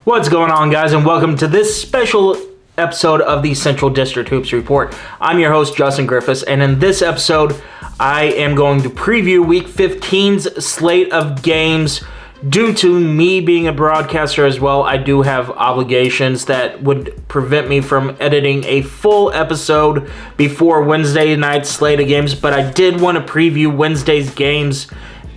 What's going on, guys, and welcome to this special episode of the Central District Hoops Report. I'm your host, Justin Griffiths, and in this episode, I am going to preview Week 15's slate of games. Due to me being a broadcaster as well, I do have obligations that would prevent me from editing a full episode before Wednesday night's slate of games, but I did want to preview Wednesday's games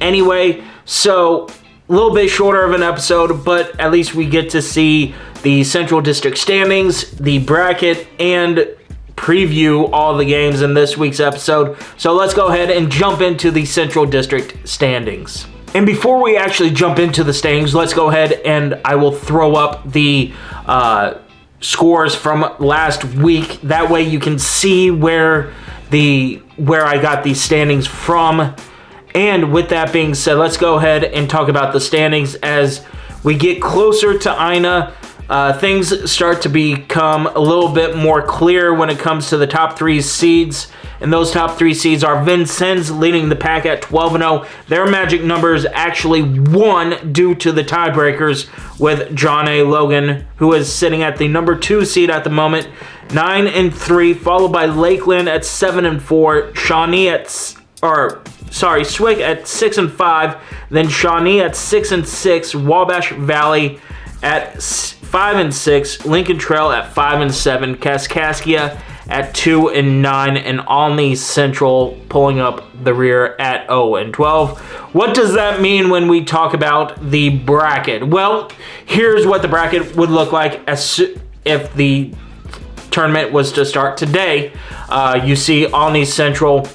anyway, so a little bit shorter of an episode, but at least we get to see the Central District standings, the bracket, and preview all the games in this week's episode. So let's go ahead and jump into the Central District standings. And before we actually jump into the standings, let's go ahead and I will throw up the scores from last week. That way you can see where I got these standings from. And with that being said, let's go ahead and talk about the standings as we get closer to INA. Things start to become a little bit more clear when it comes to the top three seeds. And those top three seeds are Vincennes leading the pack at 12-0. Their magic numbers actually won due to the tiebreakers with Shawnee Logan, who is sitting at the number 2 seed at the moment, 9-3, followed by Lakeland at 7-4, Shawnee SWIC at 6-5, then Shawnee at 6-6, Wabash Valley at 5-6, Lincoln Trail at 5-7, Kaskaskia at 2-9, and Olney Central pulling up the rear at 0-12. What does that mean when we talk about the bracket? Well, here's what the bracket would look like if the tournament was to start today. You see Olney Central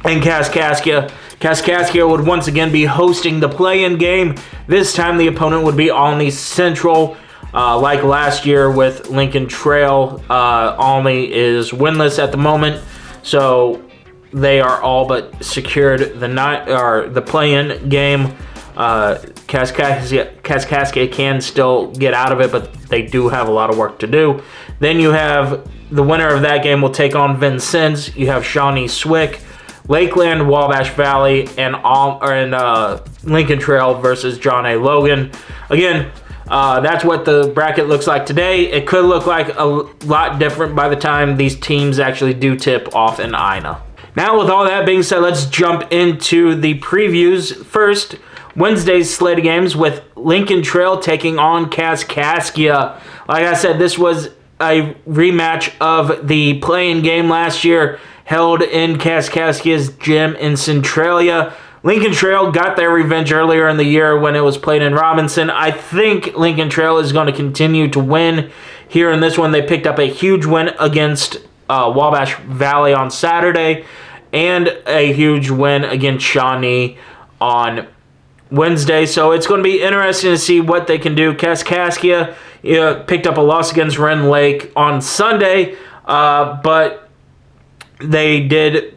and Kaskaskia. Kaskaskia would once again be hosting the play-in game. This time the opponent would be Olney Central. Like last year with Lincoln Trail, Olney is winless at the moment, so they are all but secured the play-in game. Kaskaskia can still get out of it, but they do have a lot of work to do. Then you have the winner of that game will take on Vincennes. You have Shawnee SWIC, Lakeland, Wabash Valley, and Lincoln Trail versus Shawnee Logan. Again, that's what the bracket looks like today. It could look like a lot different by the time these teams actually do tip off in INA. Now, with all that being said, let's jump into the previews. First, Wednesday's slate of games with Lincoln Trail taking on Kaskaskia. Like I said, this was a rematch of the play-in game last year held in Kaskaskia's gym in Centralia. Lincoln Trail got their revenge earlier in the year when it was played in Robinson. I think Lincoln Trail is going to continue to win here in this one. They picked up a huge win against Wabash Valley on Saturday and a huge win against Shawnee on Wednesday. So it's going to be interesting to see what they can do. Kaskaskia picked up a loss against Rend Lake on Sunday, but they did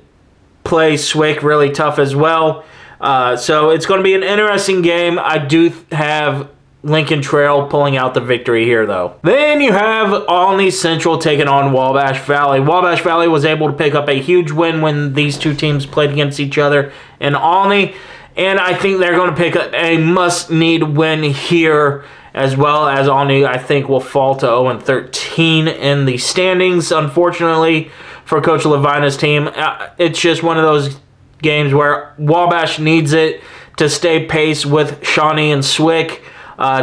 play SWIC really tough as well. So it's going to be an interesting game. I do have Lincoln Trail pulling out the victory here, though. Then you have Olney Central taking on Wabash Valley. Wabash Valley was able to pick up a huge win when these two teams played against each other in Olney, and I think they're going to pick up a must-need win here, as well as Olney, I think, will fall to 0-13 in the standings, unfortunately, for Coach Levina's team. It's just one of those games where Wabash needs it to stay pace with Shawnee and SWIC.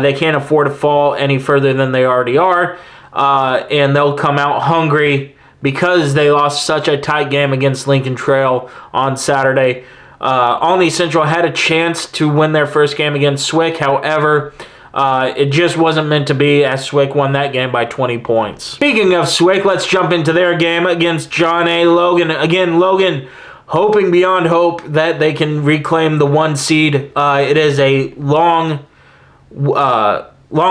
They can't afford to fall any further than they already are, and they'll come out hungry because they lost such a tight game against Lincoln Trail on Saturday. Olney Central had a chance to win their first game against SWIC. However, it just wasn't meant to be, as SWIC won that game by 20 points. Speaking of SWIC, let's jump into their game against Shawnee Logan. Again, Logan hoping beyond hope that they can reclaim the 1 seed. It is a long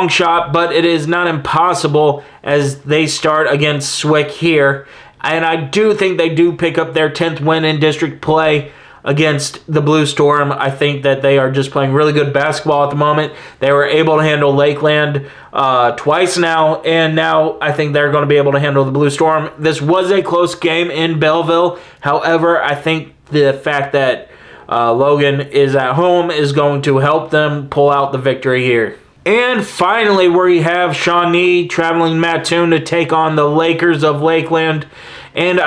shot, but it is not impossible as they start against SWIC here. And I do think they do pick up their 10th win in district play against the Blue Storm. I think that they are just playing really good basketball at the moment. They were able to handle Lakeland twice now, and now I think they're going to be able to handle the Blue Storm. This was a close game in Belleville. However, I think the fact that Logan is at home is going to help them pull out the victory here. And finally, we have Shawnee traveling Mattoon to take on the Lakers of Lakeland. And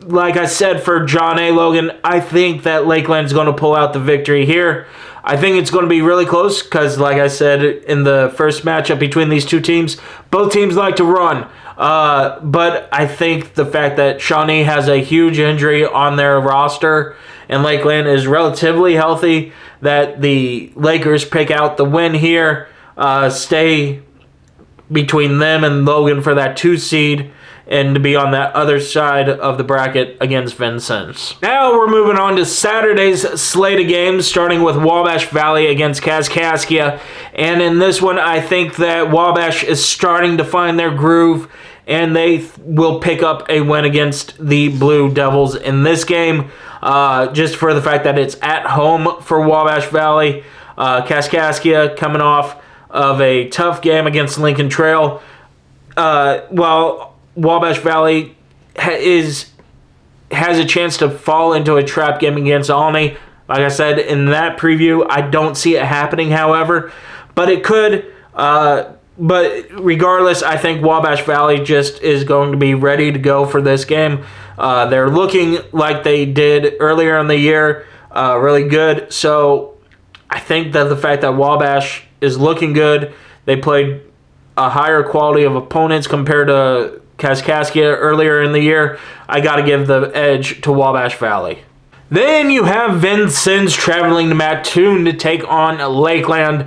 like I said for John A. Logan, I think that Lakeland's going to pull out the victory here. I think it's going to be really close because, like I said, in the first matchup between these two teams, both teams like to run. But I think the fact that Shawnee has a huge injury on their roster and Lakeland is relatively healthy, that the Lakers pick out the win here, stay between them and Logan for that 2 seed, and to be on that other side of the bracket against Vincennes. Now we're moving on to Saturday's slate of games, starting with Wabash Valley against Kaskaskia. And in this one, I think that Wabash is starting to find their groove, and they will pick up a win against the Blue Devils in this game, just for the fact that it's at home for Wabash Valley. Kaskaskia coming off of a tough game against Lincoln Trail. While Wabash Valley has a chance to fall into a trap game against Olney. Like I said in that preview, I don't see it happening, however, but it could. But regardless, I think Wabash Valley just is going to be ready to go for this game. They're looking like they did earlier in the year, really good. So I think that the fact that Wabash is looking good, they played a higher quality of opponents compared to Kaskaskia earlier in the year, I got to give the edge to Wabash Valley. Then you have Vincennes traveling to Mattoon to take on Lakeland.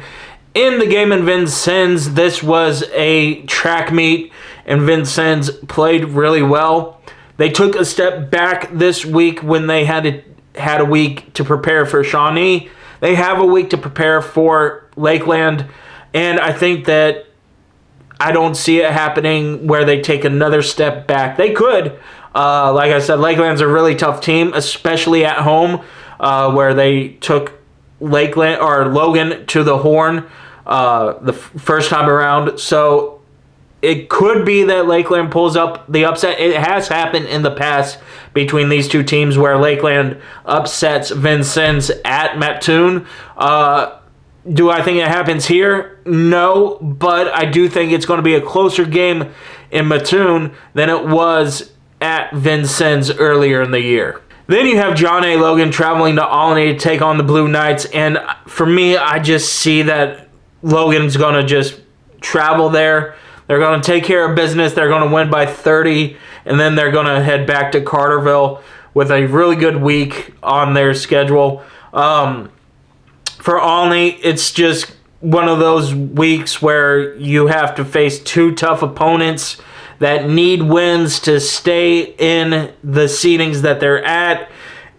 In the game in Vincennes, this was a track meet, and Vincennes played really well. They took a step back this week when they had a week to prepare for Shawnee. They have a week to prepare for Lakeland, and I think that I don't see it happening where they take another step back. They could. Like I said, Lakeland's a really tough team, especially at home, where they took Logan to the Horn the first time around. So it could be that Lakeland pulls up the upset. It has happened in the past between these two teams where Lakeland upsets Vincennes at Mattoon. Do I think it happens here? No, but I do think it's going to be a closer game in Mattoon than it was at Vincennes earlier in the year. Then you have John A. Logan traveling to Olney to take on the Blue Knights, and for me, I just see that Logan's going to just travel there. They're going to take care of business. They're going to win by 30, and then they're going to head back to Carterville with a really good week on their schedule. For Olney, it's just one of those weeks where you have to face 2 tough opponents that need wins to stay in the seedings that they're at.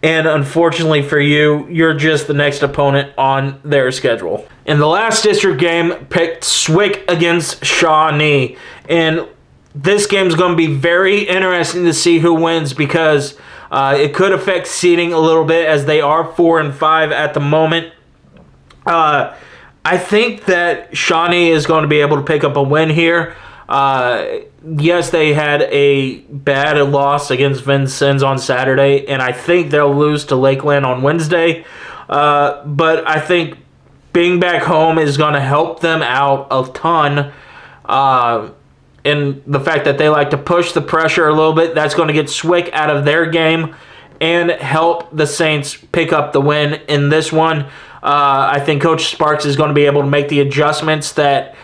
And unfortunately for you, you're just the next opponent on their schedule. In the last district game, picked SWIC against Shawnee. And this game is going to be very interesting to see who wins because it could affect seeding a little bit as they are 4-5 at the moment. I think that Shawnee is going to be able to pick up a win here. Yes, they had a bad loss against Vincennes on Saturday, and I think they'll lose to Lakeland on Wednesday. But I think being back home is going to help them out a ton. And the fact that they like to push the pressure a little bit, that's going to get SWIC out of their game and help the Saints pick up the win in this one. I think Coach Sparks is going to be able to make the adjustments that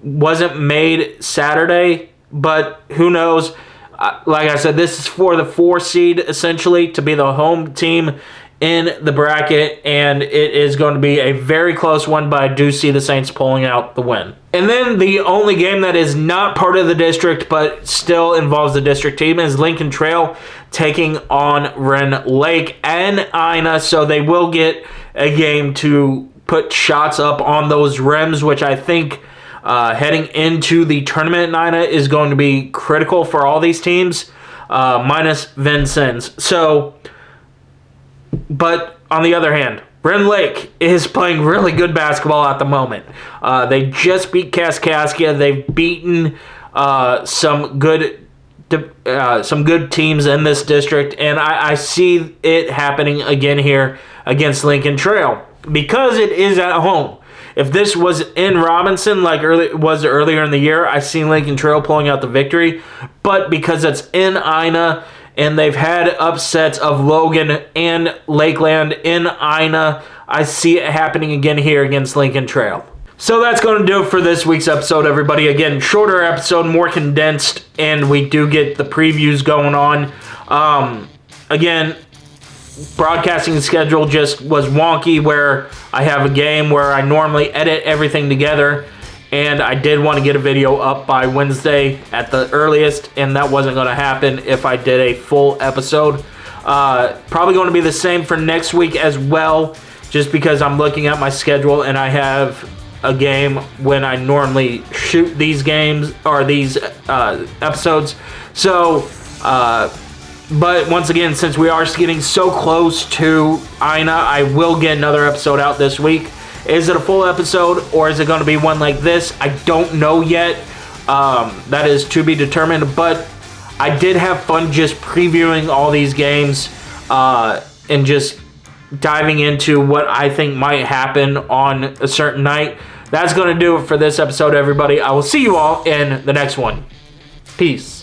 wasn't made Saturday, but who knows? Like I said, this is for the 4 seed, essentially, to be the home team in the bracket, and it is going to be a very close one, but I do see the Saints pulling out the win. And then the only game that is not part of the district, but still involves the district team, is Lincoln Trail taking on Rend Lake and Ina, so they will get a game to put shots up on those rims, which I think heading into the tournament in Ina is going to be critical for all these teams, minus Vincennes. So, but on the other hand, Rend Lake is playing really good basketball at the moment. They just beat Kaskaskia. They've beaten some good teams in this district, and I see it happening again here against Lincoln Trail because it is at home. If this was in Robinson like was earlier in the year, I seen Lincoln Trail pulling out the victory. But because it's in Ina and they've had upsets of Logan and Lakeland in Ina, I see it happening again here against Lincoln Trail. So that's going to do it for this week's episode, everybody. Again, shorter episode, more condensed, and we do get the previews going on. Again, broadcasting schedule just was wonky where I have a game where I normally edit everything together, and I did want to get a video up by Wednesday at the earliest, and that wasn't going to happen if I did a full episode. Probably going to be the same for next week as well, just because I'm looking at my schedule and I have a game when I normally shoot these games or these episodes. So, but once again, since we are getting so close to Ina, I will get another episode out this week. Is it a full episode or is it going to be one like this? I don't know yet. That is to be determined, but I did have fun just previewing all these games and just diving into what I think might happen on a certain night. That's going to do it for this episode, everybody. I will see you all in the next one. Peace.